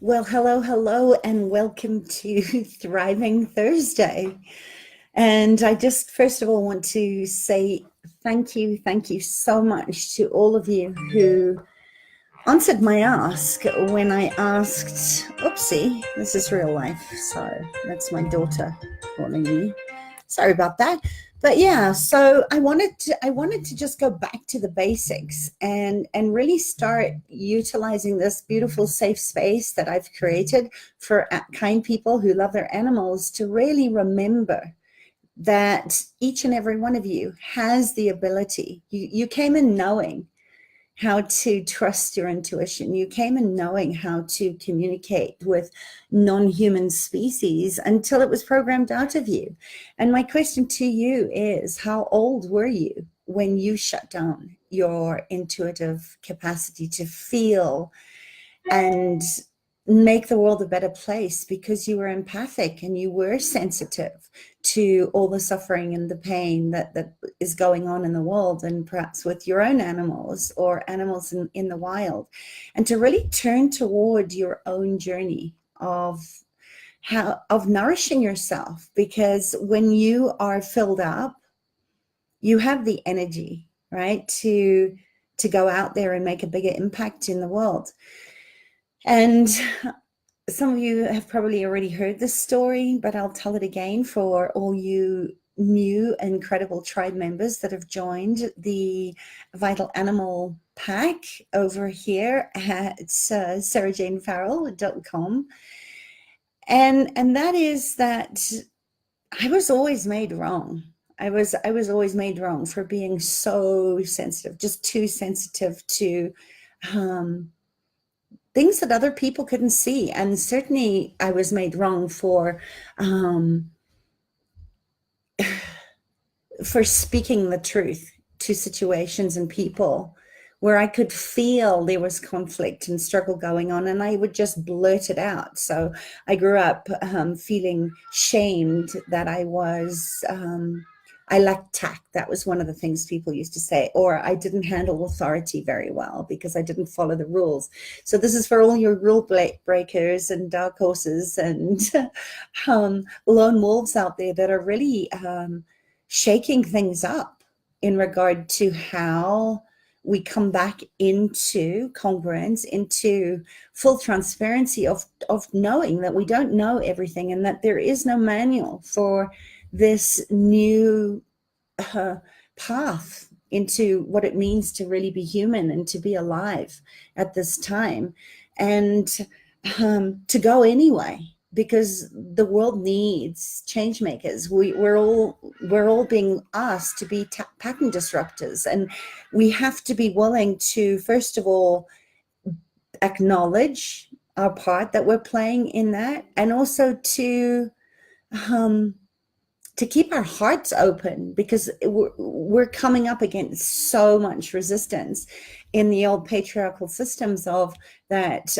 Well, hello, hello, and welcome to Thriving Thursday. And I just, first of all, want to say thank you so much to all of you who answered my ask when I asked, oopsie, this is real life. So that's my daughter calling me. Sorry about that. But yeah, so I wanted to just go back to the basics and really start utilizing this beautiful safe space that I've created for kind people who love their animals to really remember that each and every one of you has the ability. You came in knowing how to trust your intuition. You came in knowing how to communicate with non-human species until it was programmed out of you. And my question to you is, how old were you when you shut down your intuitive capacity to feel and make the world a better place because you were empathic and you were sensitive to all the suffering and the pain that is going on in the world, and perhaps with your own animals or animals in the wild, and to really turn toward your own journey of nourishing yourself, because when you are filled up, you have the energy, right, to go out there and make a bigger impact in the world. And some of you have probably already heard this story, but I'll tell it again for all you new incredible tribe members that have joined the Vital Animal Pack over here at sarahjanefarrell.com. And that is that I was always made wrong. I was always made wrong for being so sensitive, just too sensitive to things that other people couldn't see. And certainly I was made wrong for speaking the truth to situations and people where I could feel there was conflict and struggle going on, and I would just blurt it out. So I grew up feeling shamed that I lacked tact. That was one of the things people used to say. Or I didn't handle authority very well because I didn't follow the rules. So this is for all your rule breakers and dark horses and lone wolves out there that are really shaking things up in regard to how we come back into congruence, into full transparency of knowing that we don't know everything, and that there is no manual for this new path into what it means to really be human and to be alive at this time, and to go anyway, because the world needs change makers. We're all being asked to be pattern disruptors, and we have to be willing to, first of all, acknowledge our part that we're playing in that, and also to keep our hearts open, because we're coming up against so much resistance in the old patriarchal systems of that.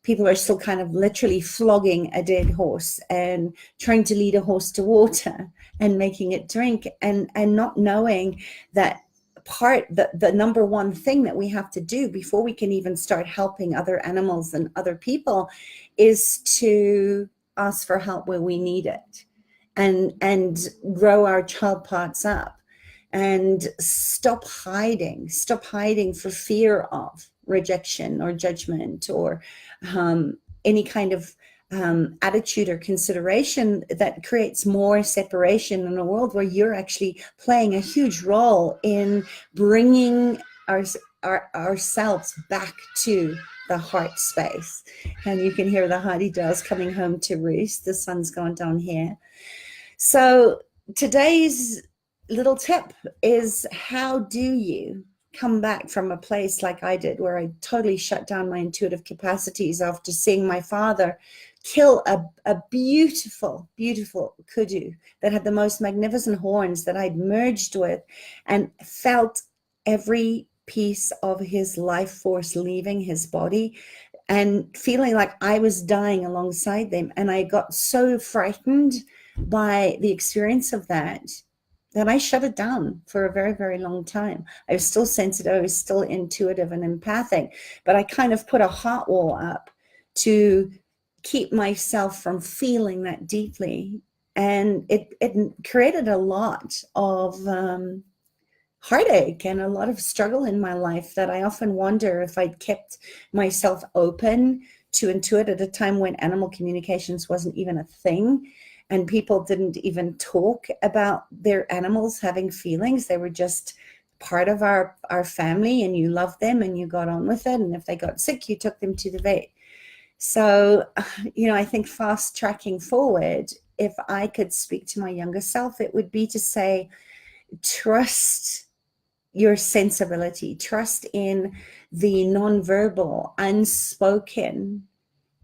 People are still kind of literally flogging a dead horse and trying to lead a horse to water and making it drink, and not knowing that the number one thing that we have to do before we can even start helping other animals and other people is to ask for help where we need it, and grow our child parts up, and stop hiding for fear of rejection or judgment, or any kind of attitude or consideration that creates more separation in a world where you're actually playing a huge role in bringing ourselves back to the heart space. And you can hear the hardy-does coming home to roost. The sun's gone down here. So today's little tip is, how do you come back from a place like I did, where I totally shut down my intuitive capacities after seeing my father kill a beautiful, beautiful kudu that had the most magnificent horns that I'd merged with, and felt every piece of his life force leaving his body, and feeling like I was dying alongside them. And I got so frightened by the experience of that I shut it down for a very, very long time. I was still sensitive, I was still intuitive and empathic, but I kind of put a heart wall up to keep myself from feeling that deeply. And it created a lot of heartache and a lot of struggle in my life, that I often wonder if I'd kept myself open to intuit at a time when animal communications wasn't even a thing, and people didn't even talk about their animals having feelings. They were just part of our family, and you loved them and you got on with it. And if they got sick, you took them to the vet. So, I think fast tracking forward, if I could speak to my younger self, it would be to say, trust your sensibility, trust in the nonverbal, unspoken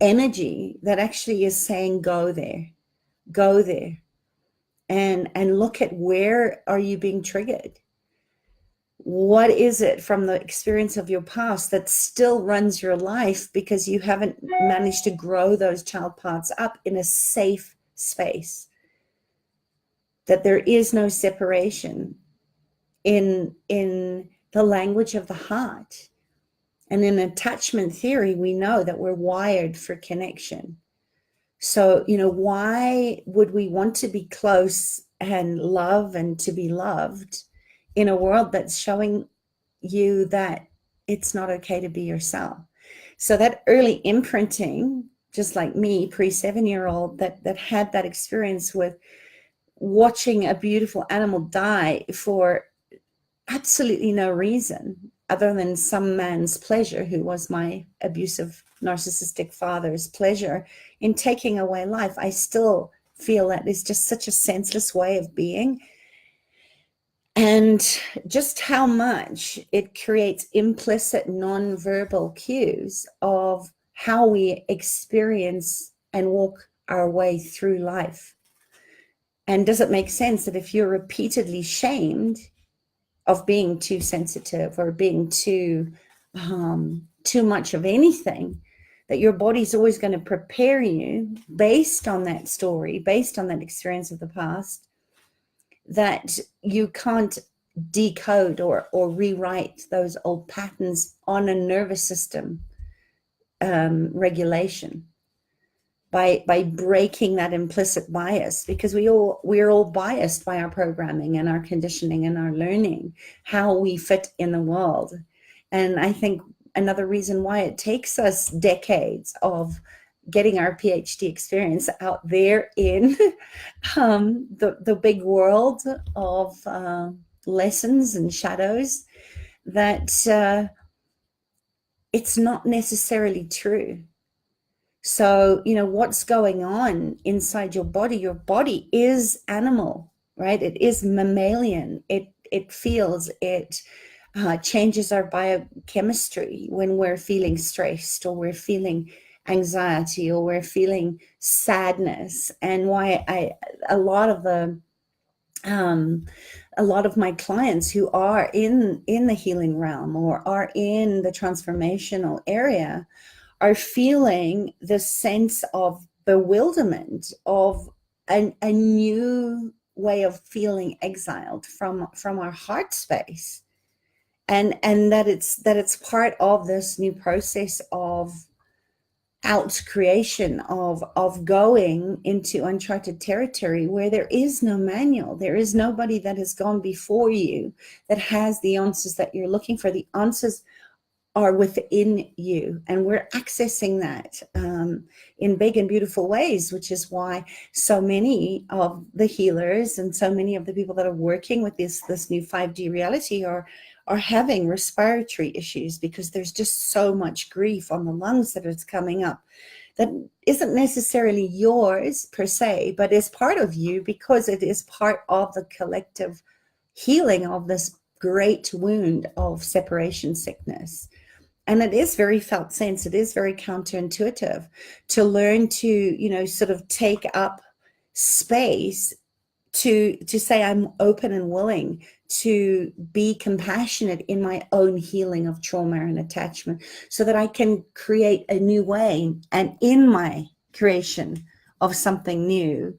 energy that actually is saying, go there, and look at where are you being triggered. What is it from the experience of your past that still runs your life because you haven't managed to grow those child parts up in a safe space? That there is no separation in the language of the heart. And in attachment theory, we know that we're wired for connection. So, why would we want to be close and love and to be loved in a world that's showing you that it's not okay to be yourself? So that early imprinting, just like me, pre-7-year-old, that had that experience with watching a beautiful animal die for absolutely no reason other than some man's pleasure, who was my abusive, narcissistic father's pleasure in taking away life. I still feel that is just such a senseless way of being. And just how much it creates implicit nonverbal cues of how we experience and walk our way through life. And does it make sense that if you're repeatedly shamed of being too sensitive or being too much of anything, that your body's always going to prepare you based on that story, based on that experience of the past, that you can't decode or rewrite those old patterns on a nervous system regulation by breaking that implicit bias, because we're all biased by our programming and our conditioning and our learning, how we fit in the world. And I think another reason why it takes us decades of getting our PhD experience out there in the big world of lessons and shadows, that it's not necessarily true. So, what's going on inside your body is animal, right? It is mammalian. It feels, it changes our biochemistry when we're feeling stressed, or we're feeling anxiety, or we're feeling sadness. And why a lot of my clients who are in the healing realm or are in the transformational area are feeling the sense of bewilderment, of a new way of feeling exiled from our heart space, and that it's part of this new process of out creation, of going into uncharted territory where there is no manual. There is nobody that has gone before you that has the answers that you're looking for. The answers are within you, and we're accessing that in big and beautiful ways, which is why so many of the healers and so many of the people that are working with this new 5D reality are having respiratory issues, because there's just so much grief on the lungs that is coming up that isn't necessarily yours per se, but is part of you because it is part of the collective healing of this great wound of separation sickness. And it is very felt sense. It is very counterintuitive to learn to, sort of take up space to say, I'm open and willing to be compassionate in my own healing of trauma and attachment, so that I can create a new way, and in my creation of something new,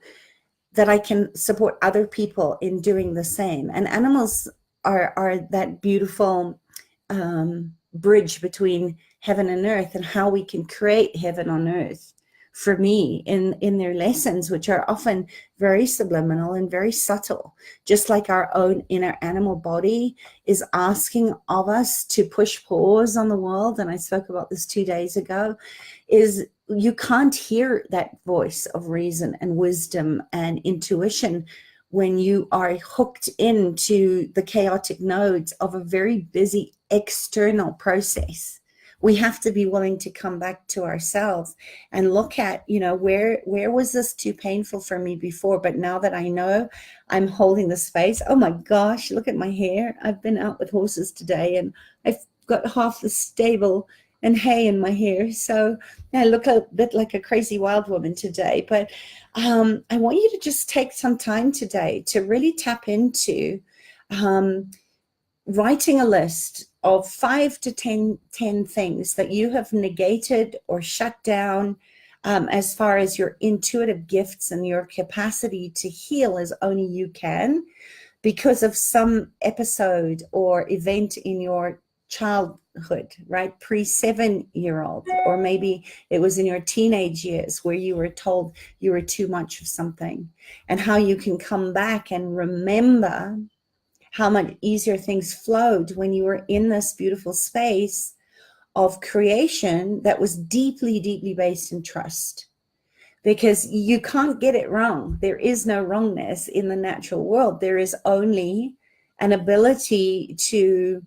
that I can support other people in doing the same. And animals are that beautiful bridge between heaven and earth and how we can create heaven on earth for me in their lessons, which are often very subliminal and very subtle, just like our own inner animal body is asking of us to push pause on the world. And I spoke about this 2 days ago, is you can't hear that voice of reason and wisdom and intuition when you are hooked into the chaotic nodes of a very busy external process. We have to be willing to come back to ourselves and look at, where was this too painful for me before? But now that I know I'm holding the space, oh my gosh, look at my hair. I've been out with horses today and I've got half the stable and hay in my hair. So I look a bit like a crazy wild woman today. But I want you to just take some time today to really tap into writing a list of 5 to 10 things that you have negated or shut down as far as your intuitive gifts and your capacity to heal as only you can because of some episode or event in your childhood, right? Pre-7-year-old, or maybe it was in your teenage years where you were told you were too much of something, and how you can come back and remember how much easier things flowed when you were in this beautiful space of creation that was deeply, deeply based in trust. Because you can't get it wrong. There is no wrongness in the natural world. There is only an ability to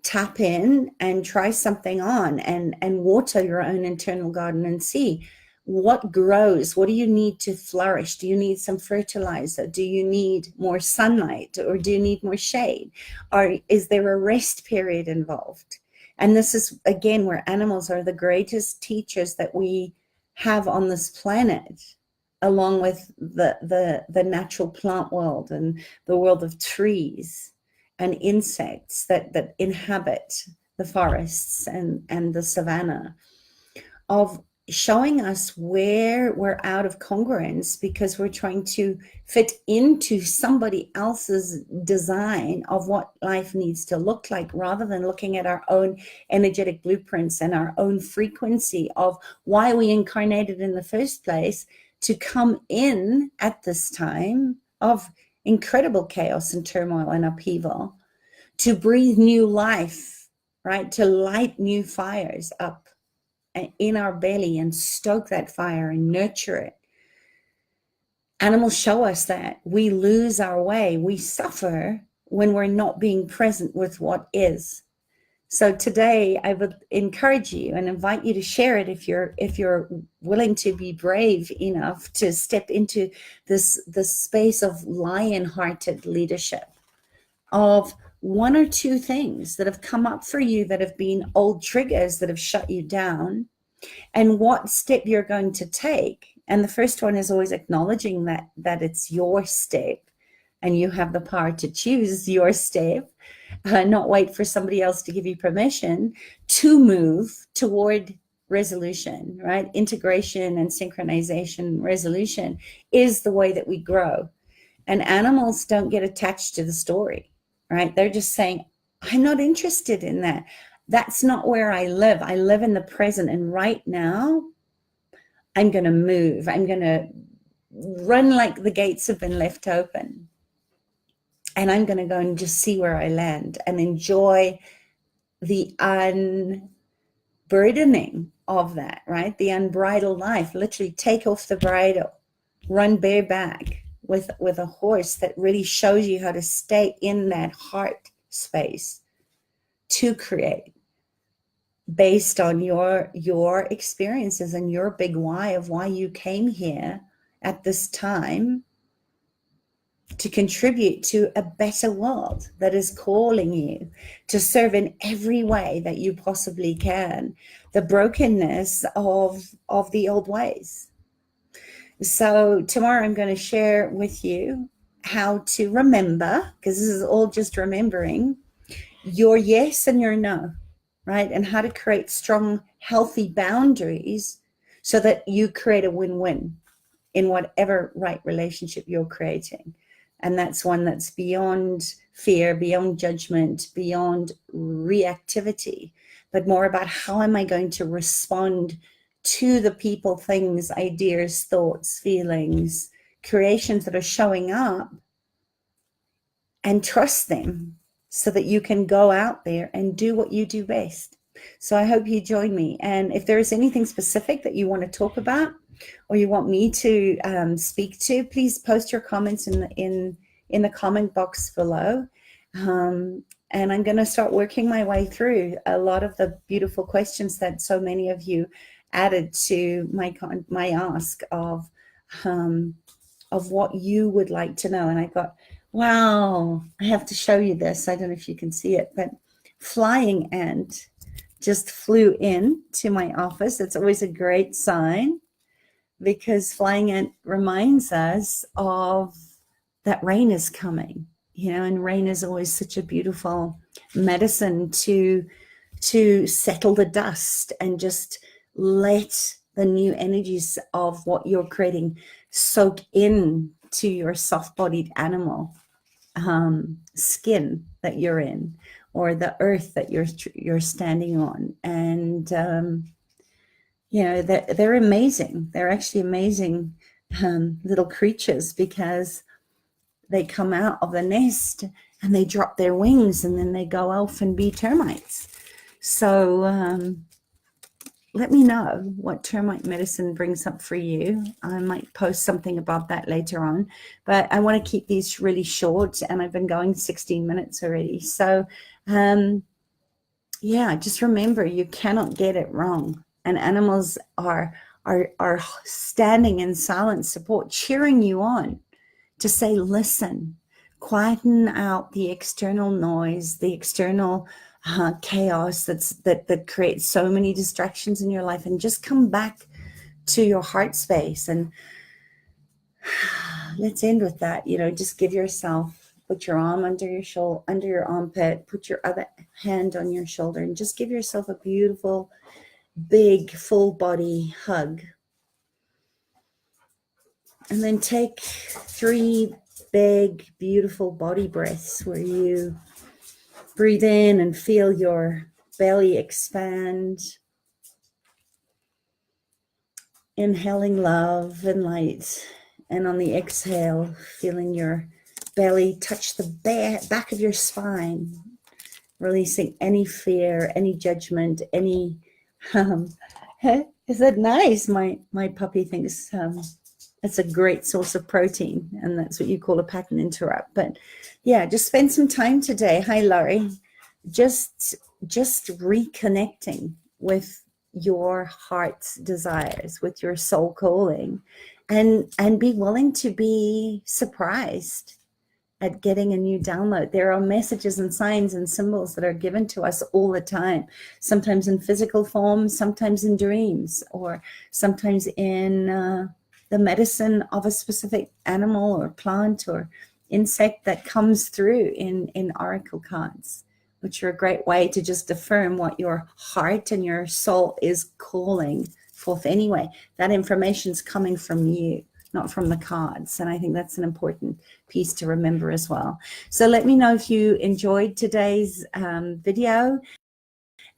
tap in and try something on and water your own internal garden and see what grows. What do you need to flourish? Do you need some fertilizer? Do you need more sunlight, or do you need more shade? Or is there a rest period involved? And this is, again, where animals are the greatest teachers that we have on this planet, along with the natural plant world and the world of trees and insects that inhabit the forests and the savanna, of showing us where we're out of congruence because we're trying to fit into somebody else's design of what life needs to look like, rather than looking at our own energetic blueprints and our own frequency of why we incarnated in the first place, to come in at this time of incredible chaos and turmoil and upheaval, to breathe new life, right? To light new fires up in our belly and stoke that fire and nurture it. Animals show us that we lose our way. We suffer when we're not being present with what is. So today I would encourage you and invite you to share it if you're willing to be brave enough to step into this space of lion-hearted leadership, of 1 or 2 things that have come up for you that have been old triggers that have shut you down, and what step you're going to take. And the first one is always acknowledging that it's your step and you have the power to choose your step, not wait for somebody else to give you permission to move toward resolution, right? Integration and synchronization, resolution is the way that we grow. And animals don't get attached to the story, right? They're just saying, I'm not interested in that. That's not where I live. I live in the present. And right now, I'm going to move. I'm going to run like the gates have been left open. And I'm going to go and just see where I land and enjoy the unburdening of that, right? The unbridled life. Literally take off the bridle, run bareback with a horse that really shows you how to stay in that heart space to create, based on your experiences and your big why of why you came here at this time, to contribute to a better world that is calling you to serve in every way that you possibly can the brokenness of the old ways. So tomorrow I'm going to share with you how to remember, because this is all just remembering your yes and your no, right? And how to create strong, healthy boundaries so that you create a win-win in whatever right relationship you're creating. And that's one that's beyond fear, beyond judgment, beyond reactivity. but more about how am I going to respond to the people, things, ideas, thoughts, feelings, creations that are showing up, and trust them so that you can go out there and do what you do best. So I hope you join me. And if there is anything specific that you want to talk about or you want me to speak to, please post your comments in the comment box below. And I'm going to start working my way through a lot of the beautiful questions that so many of you added to my ask of what you would like to know. And I got, wow, I have to show you this. I don't know if you can see it, but flying ant just flew in to my office. It's always a great sign, because flying ant reminds us of that rain is coming, and rain is always such a beautiful medicine to settle the dust and just let the new energies of what you're creating soak in to your soft-bodied animal skin that you're in, or the earth that you're standing on. And they're amazing. They're actually amazing little creatures, because they come out of the nest and they drop their wings and then they go off and be termites. So let me know what termite medicine brings up for you. I might post something about that later on, but I want to keep these really short, and I've been going 16 minutes already. So just remember, you cannot get it wrong. And animals are standing in silent support, cheering you on to say, listen, quieten out the external noise, the external chaos that creates so many distractions in your life, and just come back to your heart space. And let's end with that. Just give yourself, put your arm under your shoulder, under your armpit, put your other hand on your shoulder, and just give yourself a beautiful, big, full body hug. And then take 3 big, beautiful body breaths where you breathe in and feel your belly expand, inhaling love and light. And on the exhale, feeling your belly touch the back of your spine, releasing any fear, any judgment, any is that nice? My puppy thinks it's a great source of protein, and that's what you call a pattern interrupt. But yeah, just spend some time today. Hi, Laurie. Just reconnecting with your heart's desires, with your soul calling, and be willing to be surprised at getting a new download. There are messages and signs and symbols that are given to us all the time, sometimes in physical form, sometimes in dreams, or sometimes in the medicine of a specific animal or plant or insect that comes through in oracle cards, which are a great way to just affirm what your heart and your soul is calling forth anyway. That information's coming from you, not from the cards. And I think that's an important piece to remember as well. So let me know if you enjoyed today's video.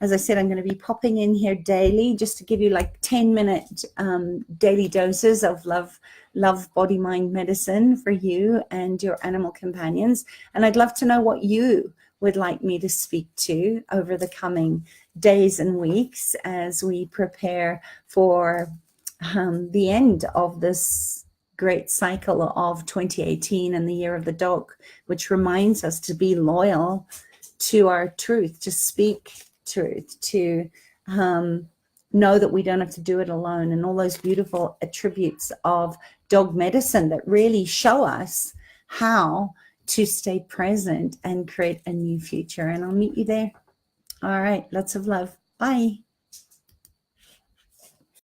As I said, I'm going to be popping in here daily just to give you like 10-minute daily doses of love, body, mind medicine for you and your animal companions. And I'd love to know what you would like me to speak to over the coming days and weeks as we prepare for the end of this great cycle of 2018 and the year of the dog, which reminds us to be loyal to our truth, to speak truth, to know that we don't have to do it alone, and all those beautiful attributes of dog medicine that really show us how to stay present and create a new future. And I'll meet you there. All right, lots of love. Bye.